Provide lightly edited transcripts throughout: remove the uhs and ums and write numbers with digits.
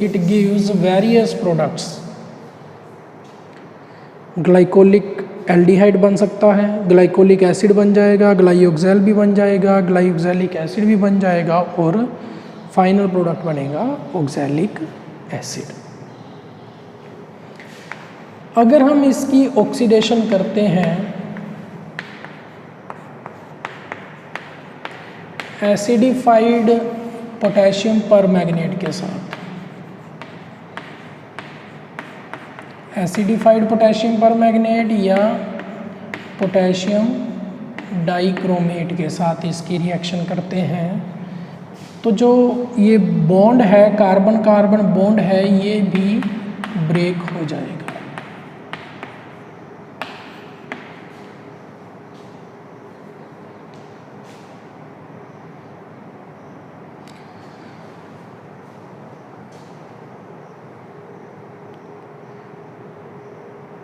It gives various products. Glycolic aldehyde बन सकता है, ग्लाइकोलिक एसिड बन जाएगा, ग्लाइयोक्सेल भी बन जाएगा, ग्लाइयोक्सेलिक एसिड भी बन जाएगा और फाइनल प्रोडक्ट बनेगा ऑक्सैलिक एसिड। अगर हम इसकी ऑक्सीडेशन करते हैं एसिडिफाइड पोटेशियम परमैंगनेट के साथ, एसिडिफाइड पोटेशियम परमैंगनेट या पोटेशियम डाइक्रोमेट के साथ इसकी रिएक्शन करते हैं, तो जो ये बॉन्ड है, कार्बन कार्बन बॉन्ड है, ये भी ब्रेक हो जाएगा।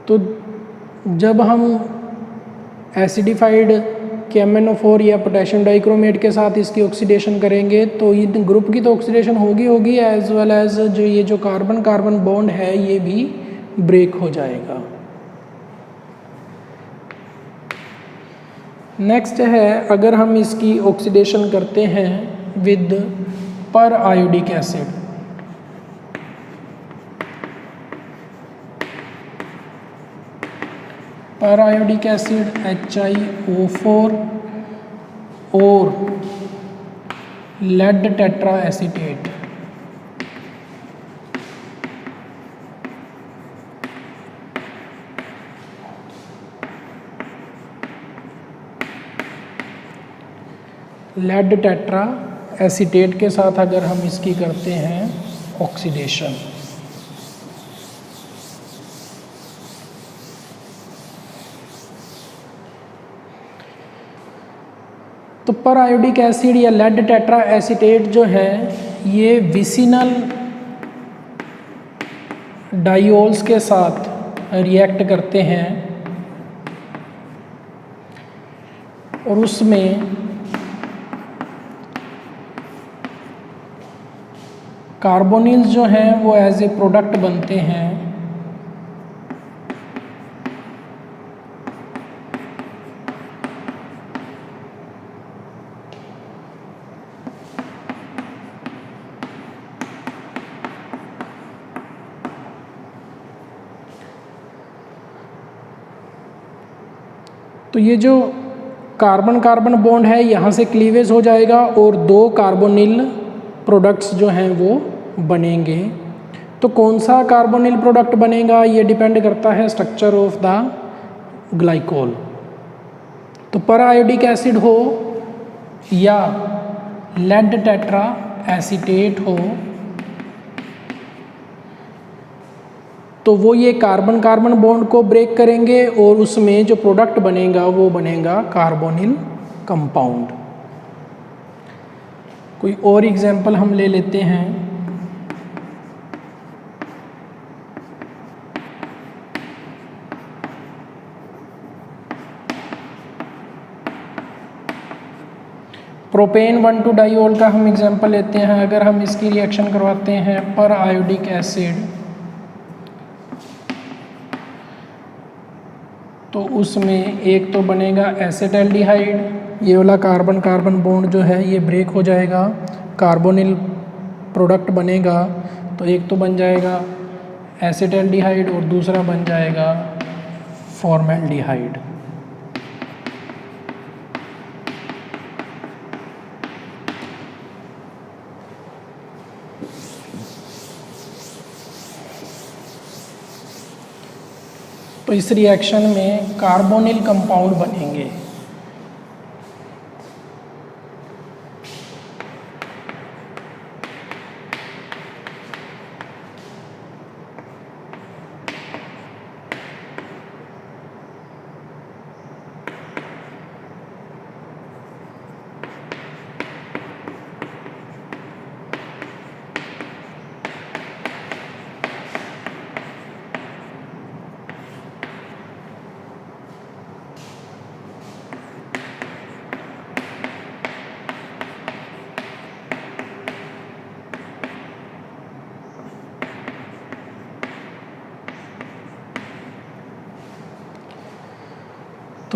तो जब हम एसिडिफाइड KMnO4 या पोटेशियम डाइक्रोमेट के साथ इसकी ऑक्सीडेशन करेंगे तो इन ग्रुप की तो ऑक्सीडेशन होगी एज वेल एज जो ये जो कार्बन कार्बन बॉन्ड है ये भी ब्रेक हो जाएगा। नेक्स्ट है, अगर हम इसकी ऑक्सीडेशन करते हैं with periodic acid, periodic acid HiO4 और lead tetra acetate, lead tetra acetate के साथ अगर हम इसकी करते हैं ऑक्सीडेशन, तो पर आयोडिक एसिड या लेड टेट्रा एसीटेट जो है ये विसिनल डायोल्स के साथ रिएक्ट करते हैं और उसमें कार्बोनिल्स जो हैं वो एज ए प्रोडक्ट बनते हैं। तो ये जो कार्बन कार्बन बॉन्ड है यहाँ से क्लीवेज हो जाएगा और दो कार्बोनिल प्रोडक्ट्स जो हैं वो बनेंगे। तो कौन सा कार्बोनिल प्रोडक्ट बनेगा ये डिपेंड करता है स्ट्रक्चर ऑफ द ग्लाइकोल। तो पर आयोडिक एसिड हो या लेड टेट्रा एसीटेट हो तो वो ये कार्बन कार्बन बॉन्ड को ब्रेक करेंगे और उसमें जो प्रोडक्ट बनेगा वो बनेगा कार्बोनिल कंपाउंड। कोई और एग्जांपल हम ले लेते हैं। प्रोपेन 1,2 डाइऑल का हम एग्जांपल लेते हैं। अगर हम इसकी रिएक्शन करवाते हैं पर आयोडिक एसिड तो उसमें एक तो बनेगा एसिटाल्डिहाइड, ये वाला कार्बन कार्बन बॉन्ड जो है ये ब्रेक हो जाएगा, कार्बोनिल प्रोडक्ट बनेगा। तो एक तो बन जाएगा एसिटाल्डिहाइड और दूसरा बन जाएगा फॉर्मेल्डिहाइड। तो इस रिएक्शन में कार्बोनिल कंपाउंड बनेंगे।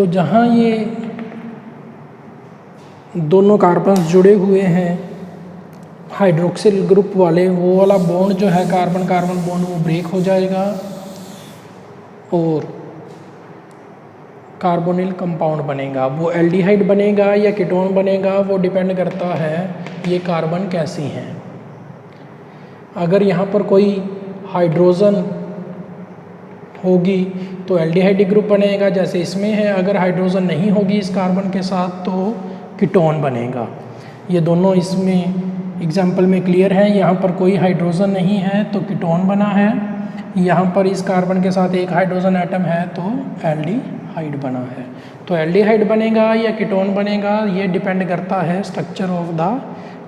तो जहाँ ये दोनों कार्बन्स जुड़े हुए हैं हाइड्रोक्सिल ग्रुप वाले, वो वाला बॉन्ड जो है कार्बन कार्बन बॉन्ड वो ब्रेक हो जाएगा और कार्बोनिल कंपाउंड बनेगा। वो एल्डिहाइड बनेगा या कीटोन बनेगा वो डिपेंड करता है ये कार्बन कैसी हैं। अगर यहाँ पर कोई हाइड्रोजन होगी तो एल्डिहाइड ग्रुप बनेगा जैसे इसमें है। अगर हाइड्रोजन नहीं होगी इस कार्बन के साथ तो कीटोन बनेगा। ये दोनों इसमें एग्जाम्पल में क्लियर है। यहाँ पर कोई हाइड्रोजन नहीं है तो कीटोन बना है, यहाँ पर इस कार्बन के साथ एक हाइड्रोजन एटम है तो एल्डिहाइड बना है। तो एल्डिहाइड बनेगा या कीटोन बनेगा ये डिपेंड करता है स्ट्रक्चर ऑफ द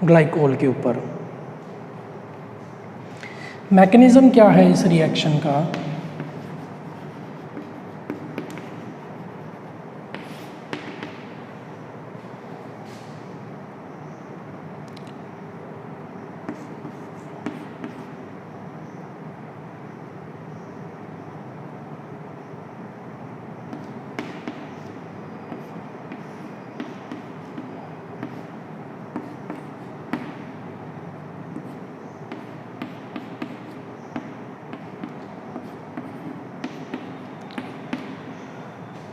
ग्लाइकोल के ऊपर। मैकेनिज्म क्या है इस रिएक्शन का?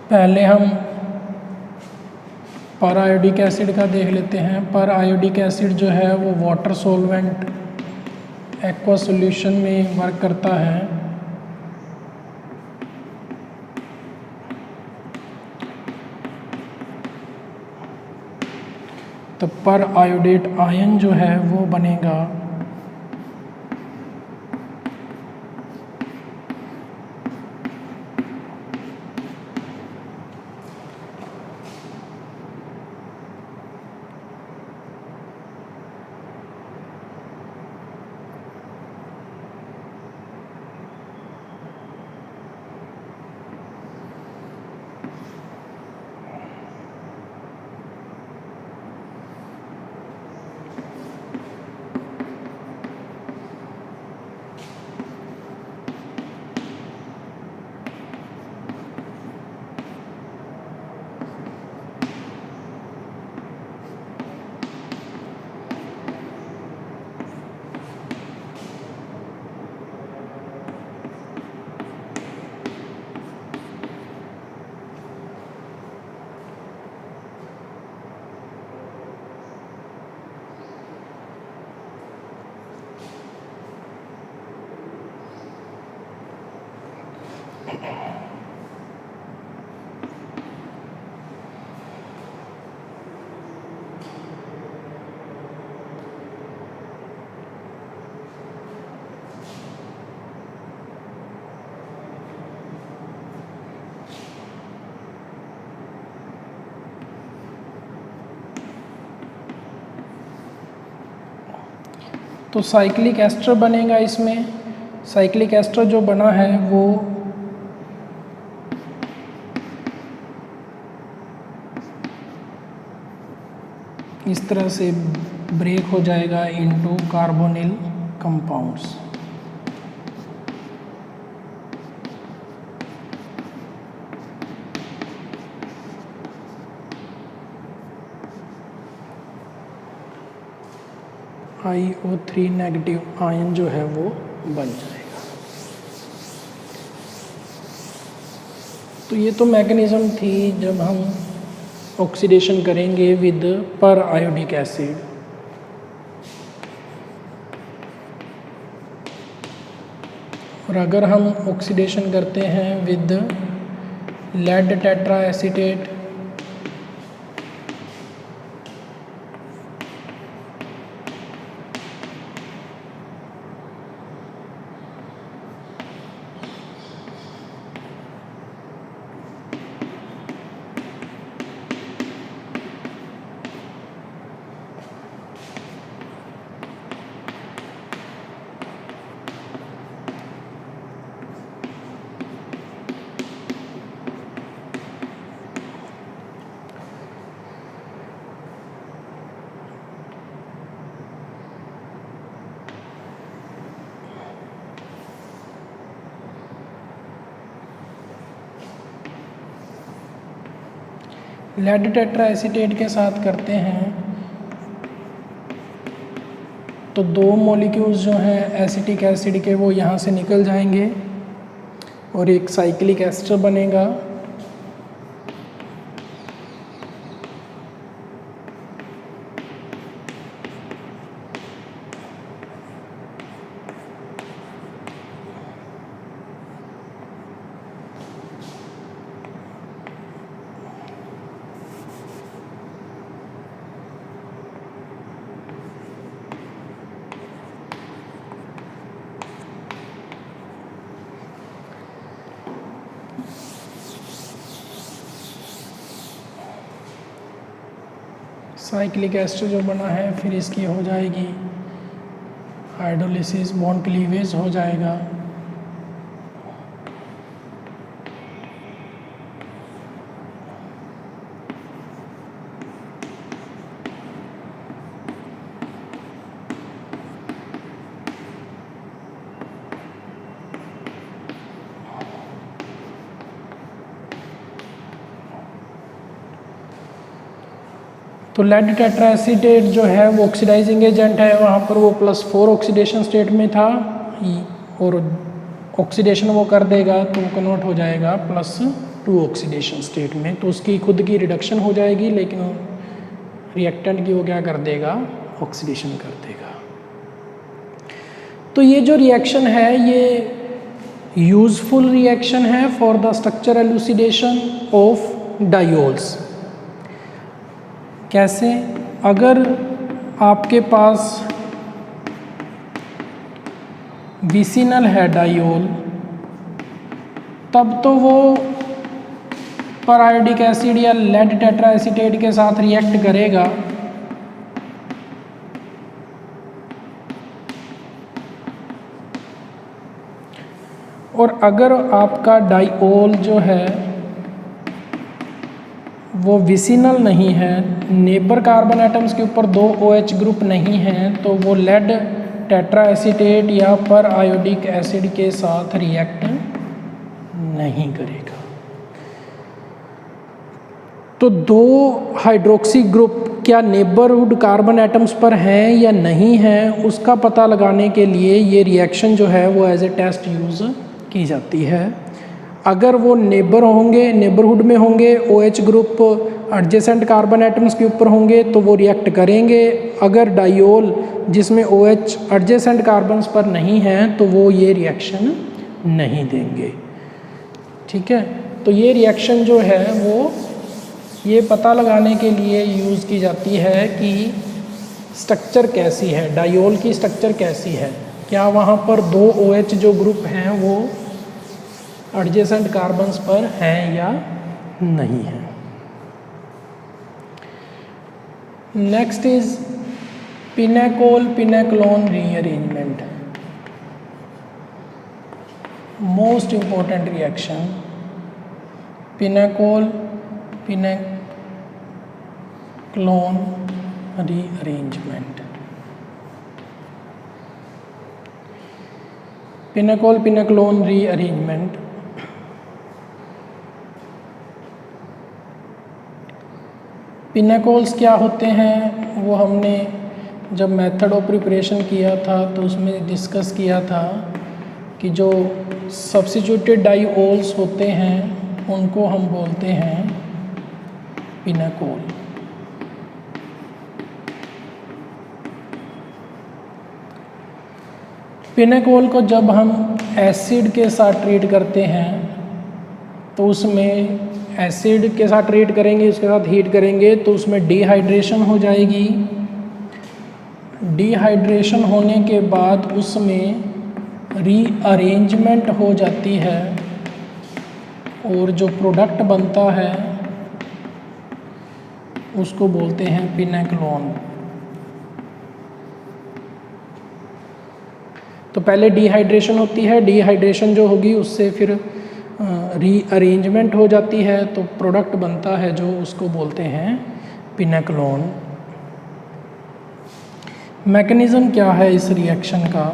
पहले हम पर आयोडिक एसिड का देख लेते हैं। पर आयोडिक एसिड जो है वो वाटर सॉल्वेंट एक्वा सॉल्यूशन में वर्क करता है। तो पर आयोडेट आयन जो है वो बनेगा तो साइक्लिक एस्टर बनेगा इसमें। साइक्लिक एस्टर जो बना है वो इस तरह से ब्रेक हो जाएगा into carbonyl compounds. IO3 negative ion जो है वो बन जाएगा। तो ये तो मैकेनिज्म थी जब हम ऑक्सीडेशन करेंगे विद पर आयोडिक एसिड। और अगर हम ऑक्सीडेशन करते हैं with lead tetra acetate lead tetra acetate के साथ करते हैं तो 2 मॉलिक्यूल्स जो हैं एसिटिक एसिड के वो यहाँ से निकल जाएंगे और एक साइक्लिक एस्टर बनेगा। साइक्लिक एस्टर जो बना है फिर इसकी हो जाएगी हाइड्रोलिसिस, बॉन्ड क्लीवेज हो जाएगा। तो लेड टेट्रा एसीटेट जो है वो ऑक्सीडाइजिंग एजेंट है, वहाँ पर वो +4 ऑक्सीडेशन स्टेट में था और ऑक्सीडेशन वो कर देगा तो वो कन्वर्ट हो जाएगा +2 ऑक्सीडेशन स्टेट में। तो उसकी खुद की रिडक्शन हो जाएगी लेकिन रिएक्टेंट की वो क्या कर देगा, ऑक्सीडेशन कर देगा। तो ये जो रिएक्शन है ये यूजफुल रिएक्शन है for the structure elucidation of diols. कैसे? अगर आपके पास विसिनल है डायोल तब तो वो परायोडिक एसिड या लेड टेट्रा एसीटेट के साथ रिएक्ट करेगा, और अगर आपका डायोल जो है वो विसिनल नहीं है, नेबर कार्बन एटम्स के ऊपर 2 OH ग्रुप नहीं हैं, तो वो लेड टेट्रा एसीटेट या पर आयोडिक एसिड के साथ रिएक्ट नहीं करेगा। तो 2 हाइड्रोक्सी ग्रुप क्या नेबरहुड कार्बन एटम्स पर हैं या नहीं हैं, उसका पता लगाने के लिए ये रिएक्शन जो है वो एज ए टेस्ट यूज़ की जाती है। अगर वो नेबरहुड में होंगे, OH group adjacent carbon atoms के ऊपर होंगे तो वो रिएक्ट करेंगे। अगर डायोल जिसमें OH एडजेसेंट कार्बन्स पर नहीं हैं तो वो ये रिएक्शन नहीं देंगे। ठीक है, तो ये रिएक्शन जो है वो ये पता लगाने के लिए यूज़ की जाती है कि स्ट्रक्चर कैसी है, डायोल की स्ट्रक्चर कैसी है, क्या वहाँ पर 2 OH जो ग्रुप हैं वो एडजेसेंट कार्बन्स पर हैं या नहीं है। Next is pinacol pinacolone rearrangement, most important reaction. Pinacol pinacolone rearrangement. Pinacol pinacolone rearrangement pinacols क्या होते हैं वो हमने जब मेथड ऑफ प्रिपरेशन किया था तो उसमें डिस्कस किया था कि जो सब्स्टिट्यूटेड डाईओल्स होते हैं उनको हम बोलते हैं पिनेकोल। पिनेकोल को जब हम एसिड के साथ ट्रीट करते हैं तो उसमें एसिड के साथ ट्रीट करेंगे, उसके साथ हीट करेंगे तो उसमें डिहाइड्रेशन हो जाएगी। डिहाइड्रेशन होने के बाद उसमें रीअरेंजमेंट हो जाती है और जो प्रोडक्ट बनता है उसको बोलते हैं पिनेक्लोन। तो पहले डिहाइड्रेशन होती है, डिहाइड्रेशन जो होगी उससे फिर रीअरेंजमेंट हो जाती है तो प्रोडक्ट बनता है जो उसको बोलते हैं पिनेक्लोन। मैकेनिज़्म क्या है इस रिएक्शन का?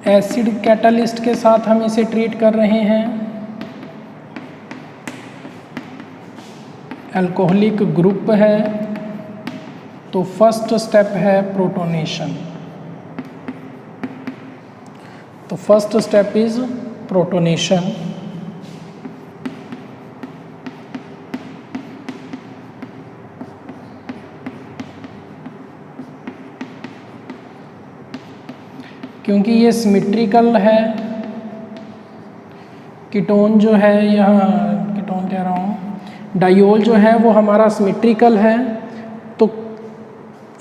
एसिड कैटालिस्ट के साथ हम इसे ट्रीट कर रहे हैं। अल्कोहलिक ग्रुप है, तो फर्स्ट स्टेप है प्रोटोनेशन। तो फर्स्ट स्टेप इज प्रोटोनेशन। क्योंकि ये सिमेट्रिकल है, कीटोन जो है, यहाँ कीटोन कह रहा हूँ, डायोल जो है वो हमारा सिमेट्रिकल है, तो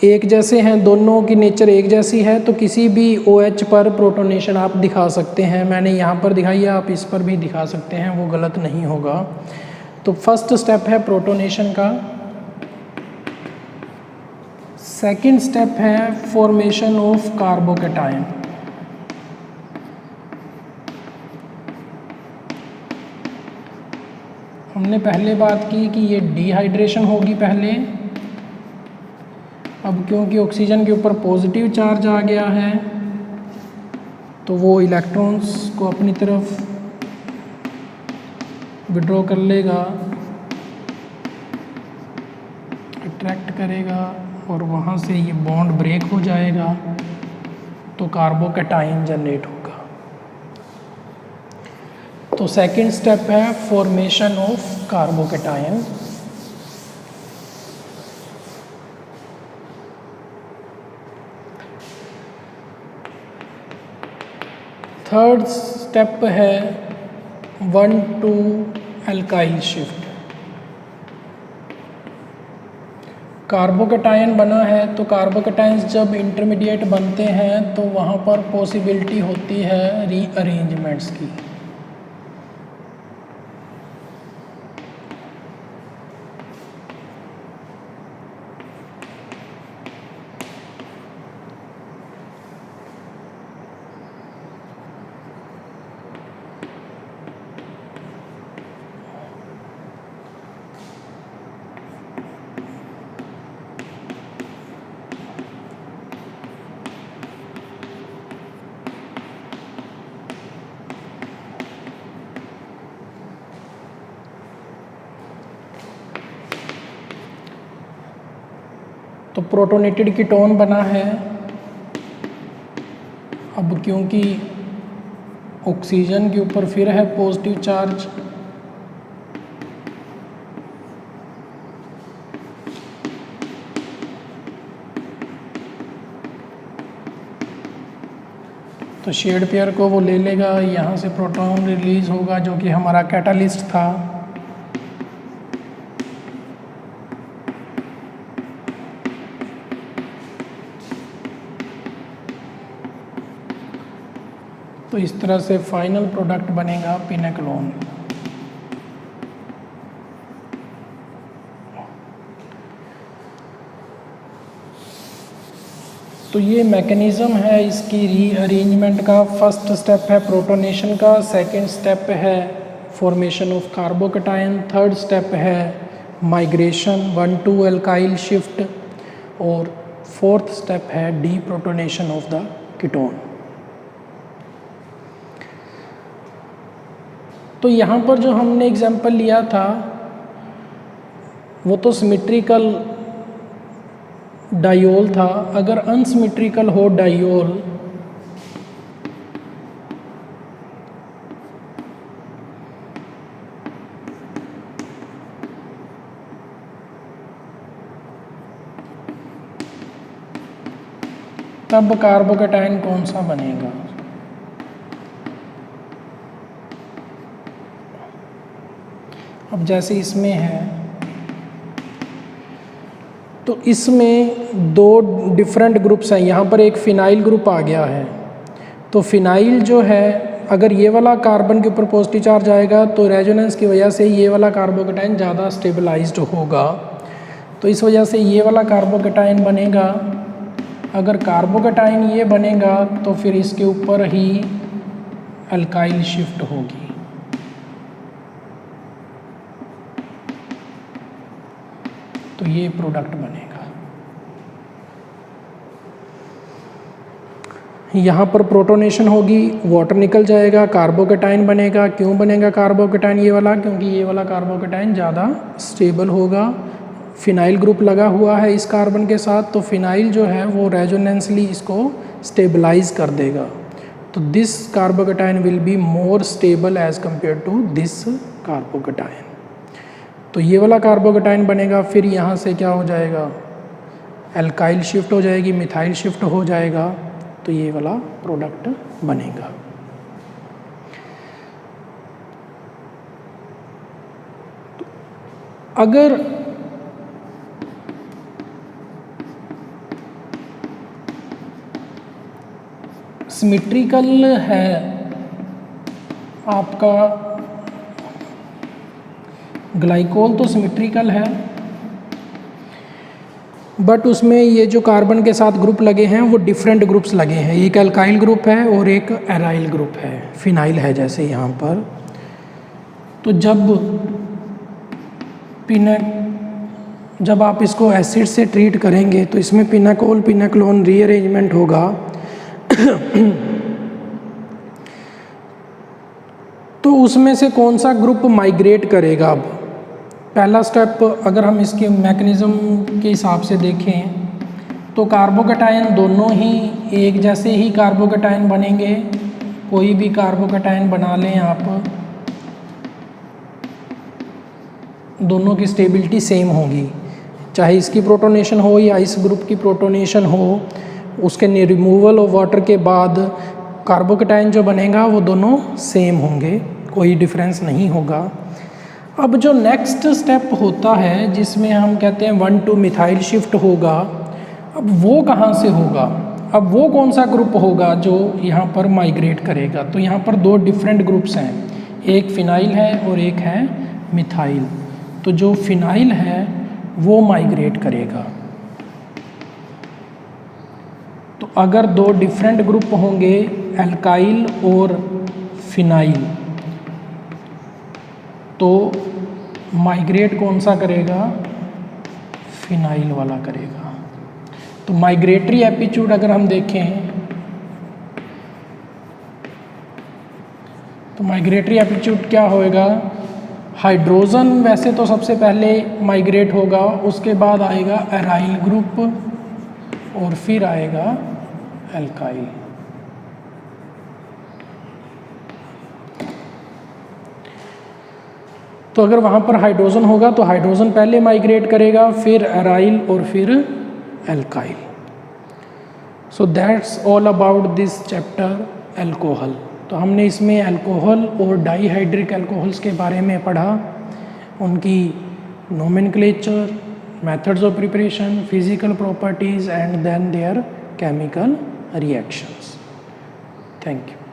एक जैसे हैं, दोनों की नेचर एक जैसी है, तो किसी भी OH पर प्रोटोनेशन आप दिखा सकते हैं। मैंने यहाँ पर दिखाई है, आप इस पर भी दिखा सकते हैं, वो गलत नहीं होगा। तो फर्स्ट स्टेप है प्रोटोनेशन का। सेकंड स्टेप है फॉर्मेशन ऑफ कार्बोकैटायन। हमने पहले बात की कि ये डिहाइड्रेशन होगी पहले। अब क्योंकि ऑक्सीजन के ऊपर पॉजिटिव चार्ज आ गया है, तो वो इलेक्ट्रॉन्स को अपनी तरफ विड्रॉ कर लेगा, अट्रैक्ट करेगा, और वहाँ से ये बॉन्ड ब्रेक हो जाएगा, तो कार्बोकैटायन जनरेट होगा। तो सेकंड स्टेप है formation of carbocation. Third step है 1,2 अल्काइल शिफ्ट। कार्बोकैटायन बना है, तो कार्बोकैटायंस जब इंटरमीडिएट बनते हैं तो वहाँ पर पॉसिबिलिटी होती है रीअरेंजमेंट्स की। तो प्रोटोनेटेड कीटोन बना है। अब क्योंकि ऑक्सीजन के ऊपर फिर है पॉजिटिव चार्ज, तो शेड पेयर को वो ले लेगा, यहाँ से प्रोटॉन रिलीज होगा जो कि हमारा कैटालिस्ट था। तो इस तरह से फाइनल प्रोडक्ट बनेगा पिनेकलोन। तो ये मैकेनिज़्म है इसकी रीअरेंजमेंट का। फर्स्ट स्टेप है प्रोटोनेशन का, सेकंड स्टेप है formation of carbocation, third step है माइग्रेशन 1,2 अल्काइल शिफ्ट, और फोर्थ स्टेप है डीप्रोटोनेशन ऑफ द कीटोन। तो यहाँ पर जो हमने एग्जाम्पल लिया था वो तो सिमेट्रिकल डायोल था। अगर अनसिमेट्रिकल हो डायोल, तब कार्बोकैटायन कौन सा बनेगा? अब जैसे इसमें है, तो इसमें दो डिफरेंट ग्रुप्स हैं। यहाँ पर एक फिनाइल ग्रुप आ गया है, तो फिनाइल जो है, अगर ये वाला कार्बन के ऊपर पॉजिटिव चार्ज आएगा तो रेजोनेंस की वजह से ये वाला कार्बोकैटायन ज़्यादा स्टेबलाइज्ड होगा, तो इस वजह से ये वाला कार्बोकैटायन बनेगा। अगर कार्बोकैटायन ये बनेगा तो फिर इसके ऊपर ही अल्काइल शिफ्ट होगी। तो ये प्रोडक्ट बनेगा। यहाँ पर प्रोटोनेशन होगी, वाटर निकल जाएगा, कार्बोकेटाइन बनेगा। क्यों बनेगा कार्बोकेटाइन ये वाला? क्योंकि ये वाला कार्बोकेटाइन ज़्यादा स्टेबल होगा। फिनाइल ग्रुप लगा हुआ है इस कार्बन के साथ, तो फिनाइल जो है वो रेजोनेंसली इसको स्टेबलाइज कर देगा। तो this carbocation will be more stable as compare to this carbocation. तो ये वाला कार्बोकेटाइन बनेगा, फिर यहाँ से क्या हो जाएगा, एल्काइल शिफ्ट हो जाएगी, मिथाइल शिफ्ट हो जाएगा, तो ये वाला प्रोडक्ट बनेगा। अगर सिमेट्रिकल है आपका ग्लाइकोल, तो सिमेट्रिकल है, बट उसमें ये जो कार्बन के साथ ग्रुप लगे हैं वो डिफरेंट ग्रुप्स लगे हैं। एक एल्काइल ग्रुप है और एक एराइल ग्रुप है, फिनाइल है जैसे यहाँ पर। तो जब आप इसको एसिड से ट्रीट करेंगे तो इसमें पिनाकोल पिनाक्लोन रीअरेंजमेंट होगा। तो उसमें से कौन सा ग्रुप माइग्रेट करेगा? अब पहला स्टेप अगर हम इसके मैकेनिज़्म के हिसाब से देखें तो कार्बोकेटाइन दोनों ही एक जैसे ही कार्बोकेटाइन बनेंगे। कोई भी कार्बोकेटाइन बना लें आप, दोनों की स्टेबिलिटी सेम होगी, चाहे इसकी प्रोटोनेशन हो या इस ग्रुप की प्रोटोनेशन हो। उसके रिमूवल ऑफ वाटर के बाद कार्बोकेटाइन जो बनेगा वो दोनों सेम होंगे, कोई डिफरेंस नहीं होगा। अब जो नेक्स्ट स्टेप होता है जिसमें हम कहते हैं 1,2 मिथाइल शिफ्ट होगा, अब वो कहाँ से होगा? अब वो कौन सा ग्रुप होगा जो यहाँ पर माइग्रेट करेगा? तो यहाँ पर दो डिफरेंट ग्रुप्स हैं, एक फिनाइल है और एक है मिथाइल। तो जो फिनाइल है वो माइग्रेट करेगा। तो अगर दो डिफरेंट ग्रुप होंगे एल्काइल और फिनाइल, तो माइग्रेट कौन सा करेगा? फिनाइल वाला करेगा। तो माइग्रेटरी एपिट्यूड अगर हम देखें तो माइग्रेटरी एपिट्यूड क्या होएगा? हाइड्रोजन वैसे तो सबसे पहले माइग्रेट होगा, उसके बाद आएगा एराइल ग्रुप और फिर आएगा एल्काइल। तो अगर वहाँ पर हाइड्रोजन होगा तो हाइड्रोजन पहले माइग्रेट करेगा, फिर एराइल और फिर alkyl. So that's all about this chapter alcohol. तो हमने इसमें अल्कोहल और डाईहाइड्रिक अल्कोहल्स के बारे में पढ़ा, उनकी nomenclature, methods of preparation, physical properties and then their chemical reactions. Thank you.